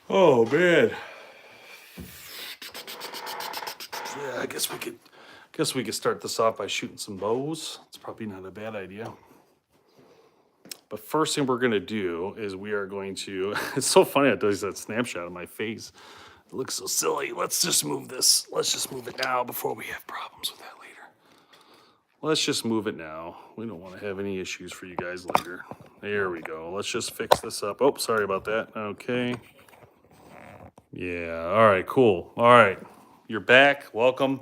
Oh man. Yeah, I guess we could start this off by shooting some bows. It's probably not a bad idea. But first thing we're gonna do is we are going to. It's so funny I does that snapshot of my face. It looks so silly. Let's just move this. Let's just move it now before we have problems with that later. Let's just move it now. We don't want to have any issues for you guys later. There we go. Let's just fix this up. Oh, sorry about that. Okay. Yeah. All right. Cool. All right. You're back. Welcome.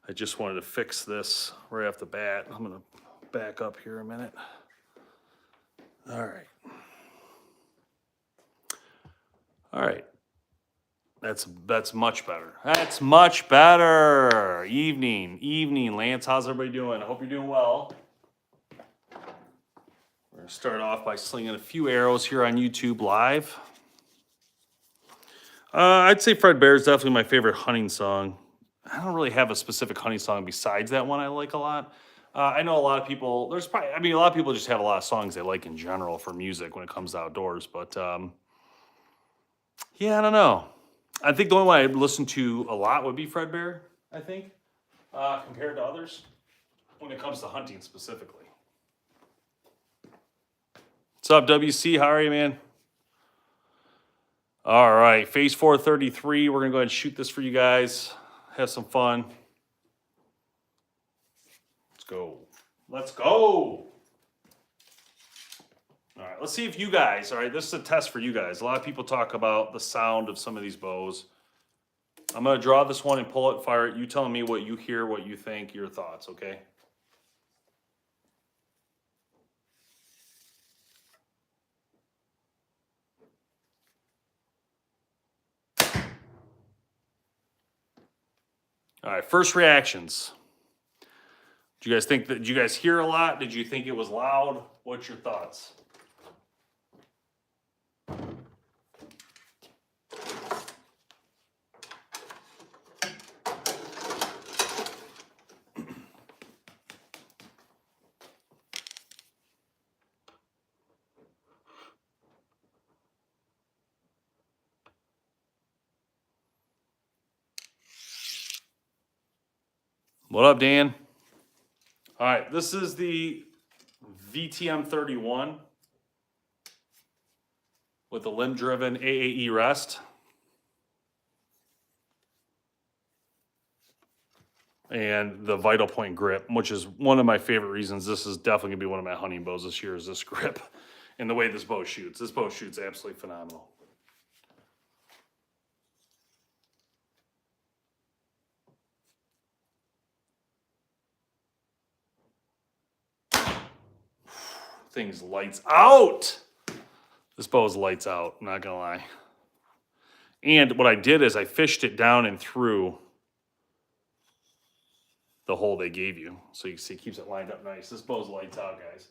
I just wanted to fix this right off the bat. I'm going to back up here a minute. All right. All right. That's much better. That's much better. Evening, Lance. How's everybody doing? I hope you're doing well. We're gonna start off by slinging a few arrows here on YouTube Live. I'd say Fred Bear is definitely my favorite hunting song. I don't really have a specific hunting song besides that one I like a lot. I know a lot of people. A lot of people just have a lot of songs they like in general for music when it comes to outdoors. But yeah, I don't know. I think the only one I listen to a lot would be Fred Bear, I think, compared to others, when it comes to hunting specifically. What's up, WC? How are you, man? All right, phase 433. We're going to go ahead and shoot this for you guys. Have some fun. Let's go. Let's go. All right, let's see if you guys, all right, this is a test for you guys. A lot of people talk about the sound of some of these bows. I'm going to draw this one and pull it, fire it. You telling me what you hear, what you think, your thoughts, okay? All right, first reactions. Do you guys think that, did you guys hear a lot? Did you think it was loud? What's your thoughts? What up, Dan? All right, this is the VTM 31 with the limb-driven AAE rest. And the Vital Point grip, which is one of my favorite reasons. This is definitely gonna be one of my hunting bows this year, is this grip and the way this bow shoots. This bow shoots absolutely phenomenal. Thing's lights out. This bow is lights out, I'm not gonna lie. And what I did is I fished it down and through the hole they gave you. So you can see it keeps it lined up nice. This bow's lights out, guys.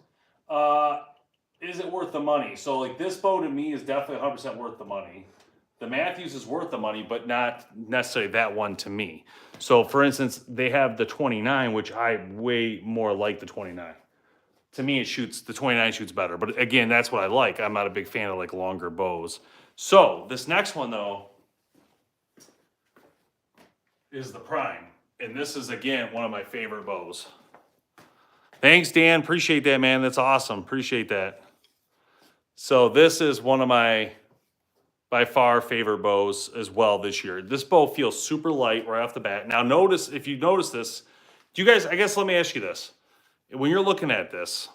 Is it worth the money? So like this bow to me is definitely 100% worth the money. The Matthews is worth the money, but not necessarily that one to me. So for instance, they have the 29, which I way more like the 29. To me, the 29 shoots better. But again, that's what I like. I'm not a big fan of like longer bows. So this next one though is the Prime. And this is again, one of my favorite bows. Thanks, Dan. Appreciate that, man. That's awesome. Appreciate that. So this is one of my by far favorite bows as well this year. This bow feels super light right off the bat. Now notice, if you notice this, do you guys, I guess let me ask you this. When you're looking at this,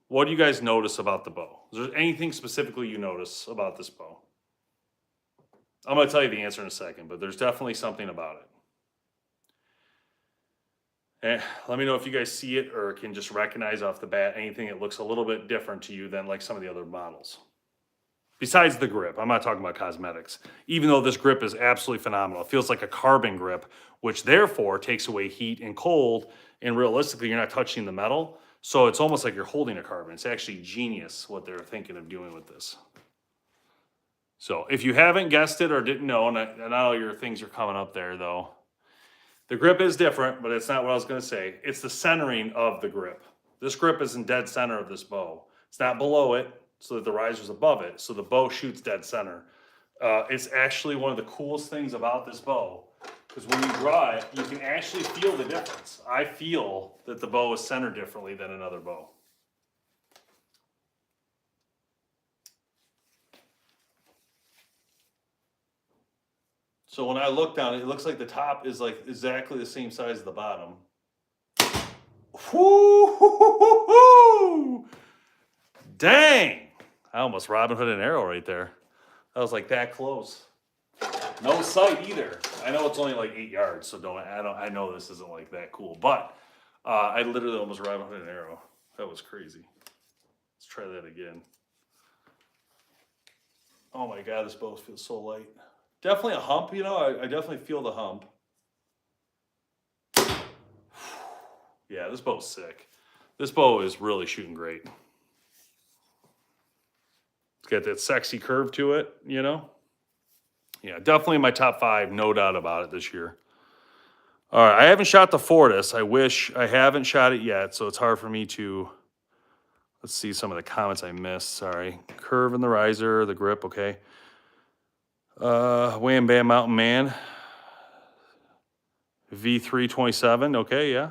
what do you guys notice about the bow? Is there anything specifically you notice about this bow? I'm going to tell you the answer in a second, but there's definitely something about it. Let me know if you guys see it or can just recognize off the bat anything that looks a little bit different to you than like some of the other models. Besides the grip, I'm not talking about cosmetics. Even though this grip is absolutely phenomenal. It feels like a carbon grip, which therefore takes away heat and cold, and realistically, you're not touching the metal. So it's almost like you're holding a carbon. It's actually genius what they're thinking of doing with this. So if you haven't guessed it or didn't know, and all your things are coming up there though, the grip is different, but it's not what I was gonna say. It's the centering of the grip. This grip is in dead center of this bow. It's not below it, so that the riser's above it, so the bow shoots dead center. It's actually one of the coolest things about this bow, because when you draw it, you can actually feel the difference. I feel that the bow is centered differently than another bow. So when I look down, it looks like the top is like exactly the same size as the bottom. Whoo! Dang! I almost Robin Hood an arrow right there. I was like that close. No sight either. I know it's only like 8 yards, so I know this isn't like that cool, but I literally almost Robin Hood an arrow. That was crazy. Let's try that again. Oh my God, this bow feels so light. Definitely a hump, you know. I definitely feel the hump. Yeah, this bow's sick. This bow is really shooting great. It's got that sexy curve to it, you know. Yeah, definitely my top 5, no doubt about it this year. All right, I haven't shot the Fortis. I wish I haven't shot it yet, so it's hard for me to. Let's see some of the comments I missed. Sorry. Curve in the riser, the grip, okay. Wham Bam Mountain Man. V327, okay, yeah.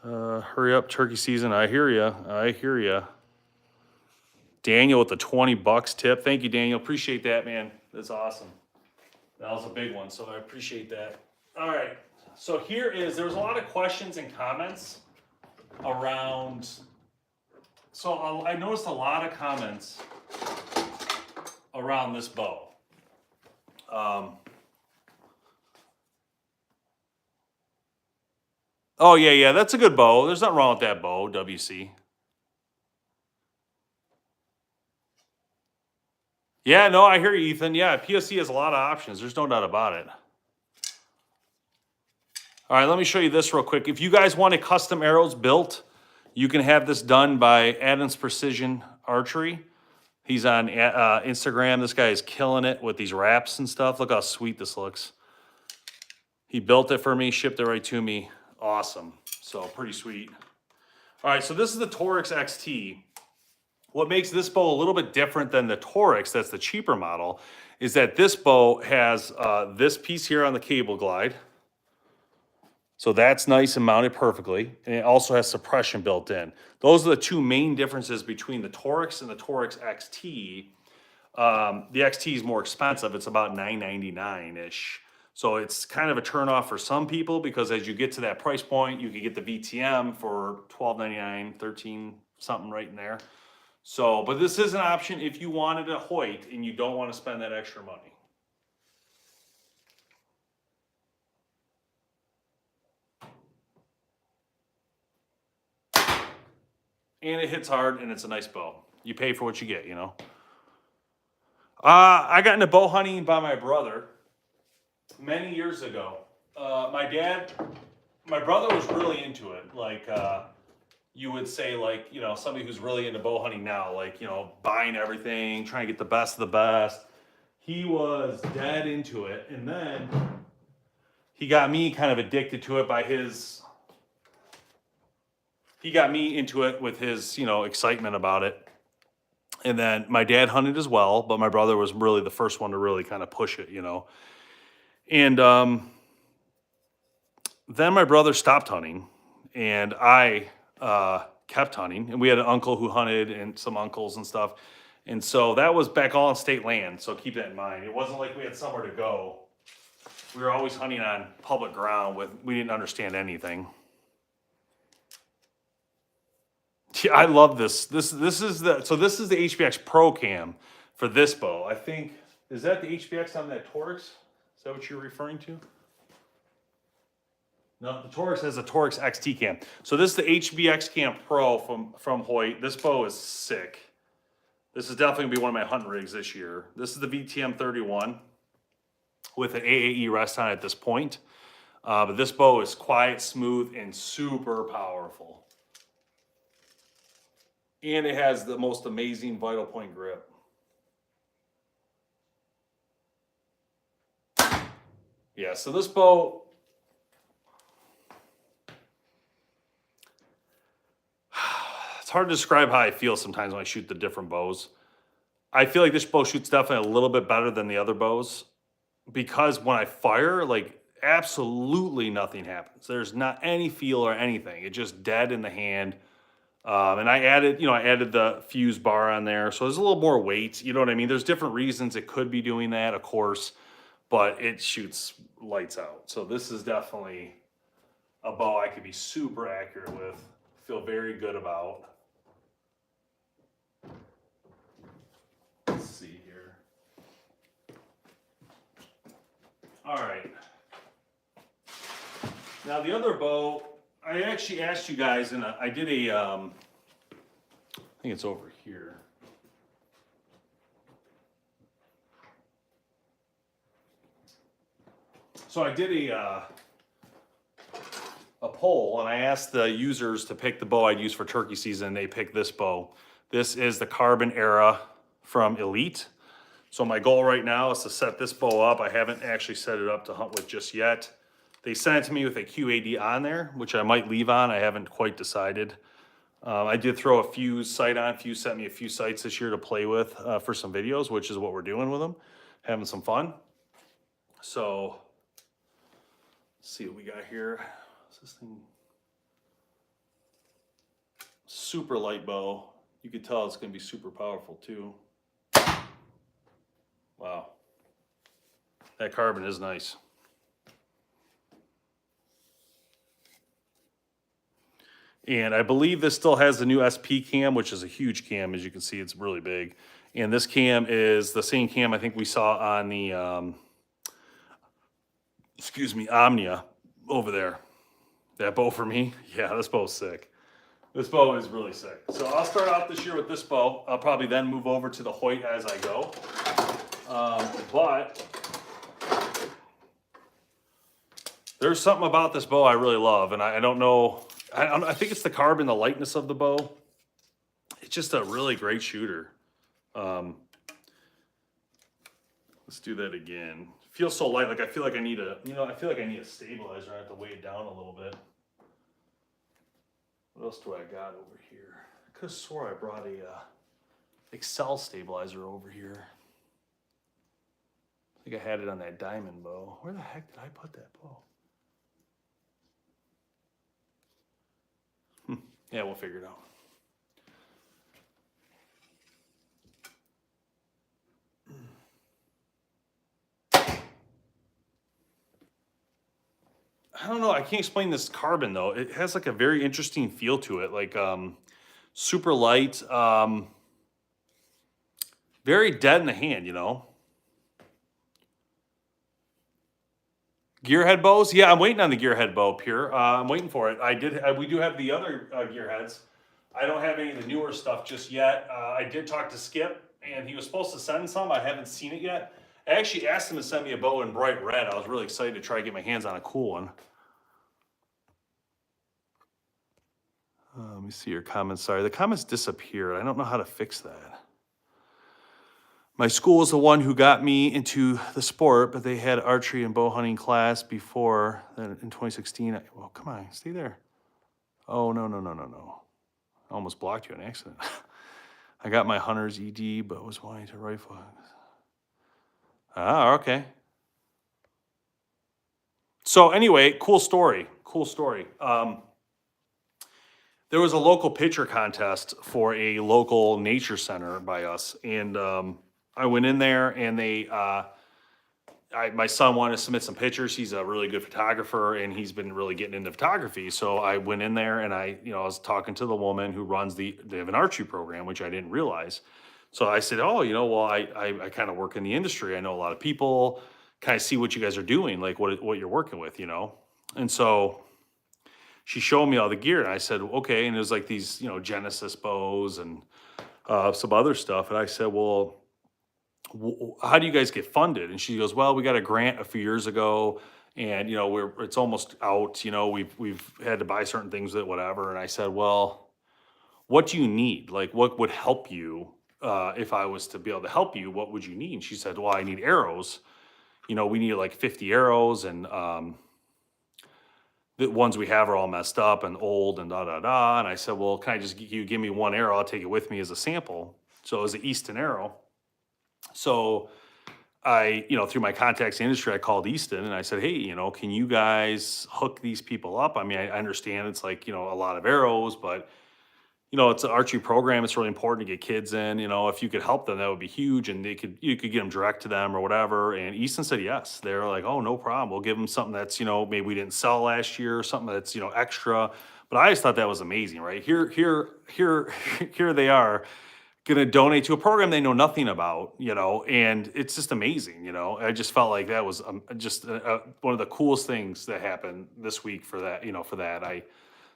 Hurry up, turkey season. I hear ya. I hear ya. Daniel with the $20 tip. Thank you, Daniel. Appreciate that, man. That's awesome. That was a big one, so I appreciate that. All right. So there was a lot of questions and comments around. So I noticed a lot of comments around this bow. Oh, yeah, that's a good bow. There's nothing wrong with that bow, WC. Yeah, no, I hear you, Ethan. Yeah, PSC has a lot of options. There's no doubt about it. All right, let me show you this real quick. If you guys want a custom arrows built, you can have this done by Adam's Precision Archery. He's on Instagram. This guy is killing it with these wraps and stuff. Look how sweet this looks. He built it for me, shipped it right to me. Awesome. So pretty sweet. All right, so this is the Torx XT. What makes this bow a little bit different than the Torx, that's the cheaper model, is that this bow has this piece here on the cable glide. So that's nice and mounted perfectly. And it also has suppression built in. Those are the two main differences between the Torx and the Torx XT. The XT is more expensive. It's about $999-ish. So it's kind of a turnoff for some people, because as you get to that price point, you can get the VTM for $12.99, $13 something right in there. So, but this is an option if you wanted a Hoyt and you don't want to spend that extra money. And it hits hard, and it's a nice bow. You pay for what you get, you know. I got into bow hunting by my brother many years ago. My brother was really into it. Like, you would say, like, you know, somebody who's really into bow hunting now, like, you know, buying everything, trying to get the best of the best. He was dead into it. And then he got me kind of addicted to it by he got me into it with his, you know, excitement about it. And then my dad hunted as well, but my brother was really the first one to really kind of push it, you know. And then my brother stopped hunting, and I kept hunting. And we had an uncle who hunted, and some uncles and stuff. And so that was back all on state land, so keep that in mind. It wasn't like we had somewhere to go. We were always hunting on public ground. We didn't understand anything. Yeah, I love this. This is the HBX Pro Cam for this bow. I think, is that the HBX on that Torx? Is that what you're referring to? No, the Torx has a Torx XT cam. So this is the HBX Cam Pro from Hoyt. This bow is sick. This is definitely gonna be one of my hunting rigs this year. This is the VTM 31 with an AAE rest on it at this point. But this bow is quiet, smooth, and super powerful. And it has the most amazing vital point grip. Yeah, so this bow, it's hard to describe how I feel sometimes when I shoot the different bows. I feel like this bow shoots definitely a little bit better than the other bows because when I fire, like absolutely nothing happens. There's not any feel or anything. It's just dead in the hand. And I added, I added the fuse bar on there. So there's a little more weight. You know what I mean? There's different reasons it could be doing that, of course, but it shoots lights out. So this is definitely a bow I could be super accurate with. Feel very good about. Let's see here. All right. Now the other bow, I actually asked you guys, and I did a, I think it's over here. So I did a poll, and I asked the users to pick the bow I'd use for turkey season, and they picked this bow. This is the Carbon Era from Elite. So my goal right now is to set this bow up. I haven't actually set it up to hunt with just yet. They sent it to me with a QAD on there, which I might leave on. I haven't quite decided. I did throw a Fuse sight on. Fuse sent me a few sights this year to play with for some videos, which is what we're doing with them. Having some fun. So, let's see what we got here. What's this thing? Super light bow. You could tell it's going to be super powerful too. Wow. That carbon is nice. And I believe this still has the new SP cam, which is a huge cam. As you can see, it's really big. And this cam is the same cam I think we saw on the, Omnia over there. That bow for me? Yeah, this bow's sick. This bow is really sick. So I'll start out this year with this bow. I'll probably then move over to the Hoyt as I go. But there's something about this bow I really love, and I don't know. I think it's the carbon, the lightness of the bow. It's just a really great shooter. Let's do that again. Feels so light. Like I feel like I need a, I feel like I need a stabilizer. I have to weigh it down a little bit. What else do I got over here? I could have swore I brought a Excel stabilizer over here. I think I had it on that diamond bow. Where the heck did I put that bow? Yeah, we'll figure it out. I don't know. I can't explain this carbon though. It has like a very interesting feel to it. Like super light, very dead in the hand, Gearhead bows? Yeah, I'm waiting on the gearhead bow, Pure. I'm waiting for it. We do have the other gearheads. I don't have any of the newer stuff just yet. I did talk to Skip, and he was supposed to send some. I haven't seen it yet. I actually asked him to send me a bow in bright red. I was really excited to try to get my hands on a cool one. Let me see your comments. Sorry, the comments disappeared. I don't know how to fix that. My school is the one who got me into the sport, but they had archery and bow hunting class before then in 2016. Well, come on, stay there. Oh, no. I almost blocked you on accident. I got my hunter's ED, but was wanting to rifle. Ah, okay. So anyway, cool story. There was a local pitcher contest for a local nature center by us, and I went in there, and my son wanted to submit some pictures. He's a really good photographer, and he's been really getting into photography. So I went in there, and I was talking to the woman who runs they have an archery program, which I didn't realize. So I said, oh, well, I kind of work in the industry. I know a lot of people, kind of see what you guys are doing, like what you're working with, And so she showed me all the gear, and I said, okay. And it was like these, Genesis bows and some other stuff. And I said, well, how do you guys get funded? And she goes, well, we got a grant a few years ago, and it's almost out. We've had to buy certain things with it, whatever. And I said, well, what do you need? Like, what would help you? If I was to be able to help you, what would you need? And she said, well, I need arrows. We need like 50 arrows, and the ones we have are all messed up and old and And I said, well, can I just you give me one arrow? I'll take it with me as a sample. So it was an Easton arrow. So I, through my contacts in the industry, I called Easton and I said, hey, can you guys hook these people up? I mean, I understand it's like, a lot of arrows, but it's an archery program. It's really important to get kids in. If you could help them, that would be huge. And you could get them direct to them or whatever. And Easton said yes. They're like, oh, no problem. We'll give them something that's maybe we didn't sell last year, or something that's extra. But I just thought that was amazing, right? Here they are going to donate to a program they know nothing about, and it's just amazing. I just felt like that was just one of the coolest things that happened this week for that.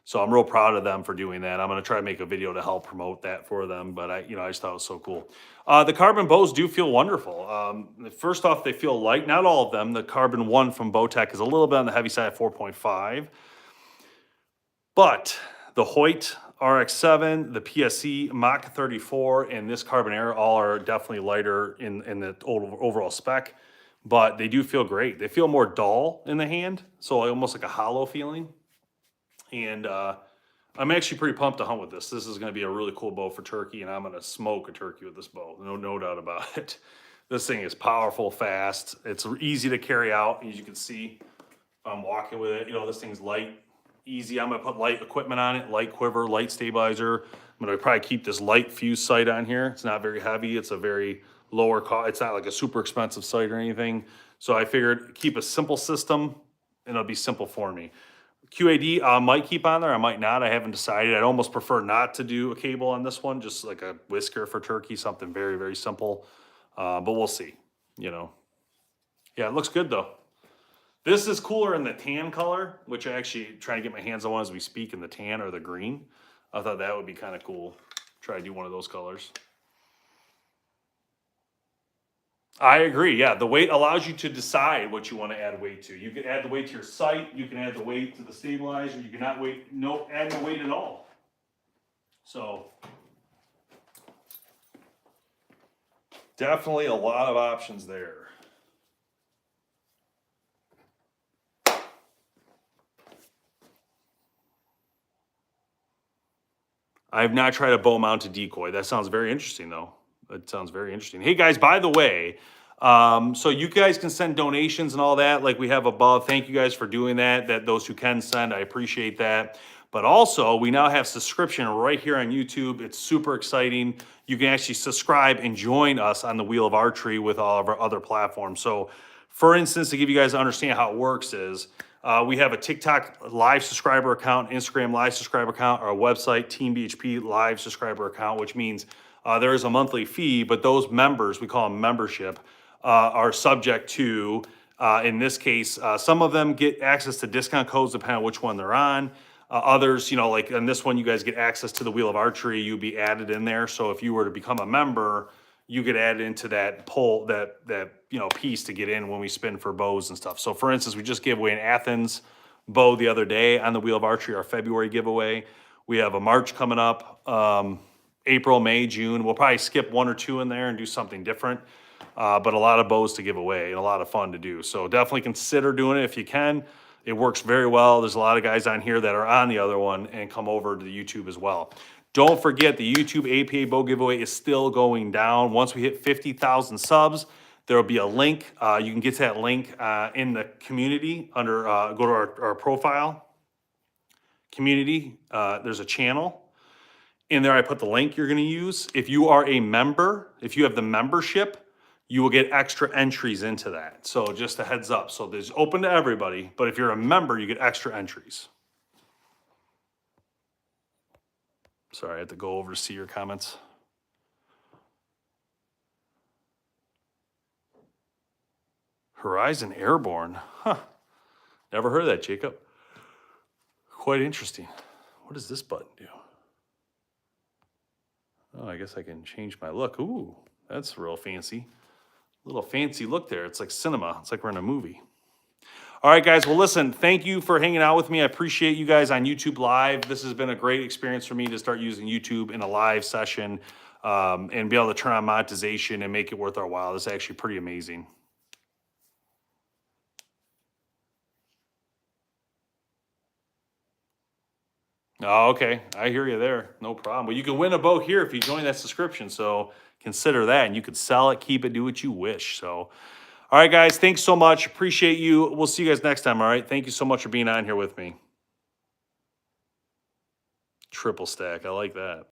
So I'm real proud of them for doing that. I'm going to try to make a video to help promote that for them. But I just thought it was so cool. The carbon bows do feel wonderful. First off, they feel light. Not all of them. The carbon one from Bowtech is a little bit on the heavy side at 4.5. But the Hoyt RX7, the PSC Mach 34, and this Carbon Air all are definitely lighter in the overall spec. But they do feel great. They feel more dull in the hand, so almost like a hollow feeling. And I'm actually pretty pumped to hunt with this. This is going to be a really cool bow for turkey, and I'm going to smoke a turkey with this bow. No doubt about it. This thing is powerful, fast. It's easy to carry out, as you can see. I'm walking with it. This thing's light, easy. I'm going to put light equipment on it, light quiver, light stabilizer. I'm going to probably keep this light fuse sight on here. It's not very heavy. It's a very lower cost. It's not like a super expensive sight or anything. So I figured keep a simple system, and it'll be simple for me. QAD I might keep on there, I might not. I haven't decided. I'd almost prefer not to do a cable on this one, just like a whisker for turkey, something very, very simple. But we'll see, Yeah, it looks good though. This is cooler in the tan color, which I actually trying to get my hands on one as we speak, in the tan or the green. I thought that would be kind of cool. Try to do one of those colors. I agree. Yeah, the weight allows you to decide what you want to add weight to. You can add the weight to your sight. You can add the weight to the stabilizer. You cannot add no weight at all. So definitely a lot of options there. I have not tried a bow mounted decoy. That sounds very interesting, though. That sounds very interesting. Hey guys, by the way, so you guys can send donations and all that like we have above. Thank you guys for doing that. Those who can send, I appreciate that. But also, we now have subscription right here on YouTube. It's super exciting. You can actually subscribe and join us on the Wheel of Archery with all of our other platforms. So, for instance, to give you guys to understand how it works is, we have a TikTok live subscriber account, Instagram live subscriber account, our website, Team BHP live subscriber account, which means there is a monthly fee, but those members, we call them membership, are subject to, in this case, some of them get access to discount codes depending on which one they're on. Others, like on this one, you guys get access to the Wheel of Archery. You'll be added in there. So if you were to become a member, you get added into that poll, that piece to get in when we spin for bows and stuff. So for instance, we just gave away an Athens bow the other day on the Wheel of Archery, our February giveaway. We have a March coming up, April, May, June. We'll probably skip one or two in there and do something different. But a lot of bows to give away and a lot of fun to do. So definitely consider doing it if you can. It works very well. There's a lot of guys on here that are on the other one and come over to the YouTube as well. Don't forget the YouTube APA bow giveaway is still going down. Once we hit 50,000 subs, there will be a link. You can get to that link in the community under, go to our profile, community. There's a channel. In there, I put the link you're going to use. If you are a member, if you have the membership, you will get extra entries into that. So just a heads up. So there's open to everybody, but if you're a member, you get extra entries. Sorry, I had to go over to see your comments. Horizon Airborne. Huh. Never heard of that, Jacob. Quite interesting. What does this button do? Oh, I guess I can change my look. Ooh, that's real fancy. Little fancy look there. It's like cinema. It's like we're in a movie. All right, guys. Well, listen, thank you for hanging out with me. I appreciate you guys on YouTube Live. This has been a great experience for me to start using YouTube in a live session and be able to turn on monetization and make it worth our while. It's actually pretty amazing. Oh, okay. I hear you there. No problem. Well, you can win a bow here if you join that subscription. So consider that. And you could sell it, keep it, do what you wish. So, all right, guys. Thanks so much. Appreciate you. We'll see you guys next time. All right. Thank you so much for being on here with me. Triple stack. I like that.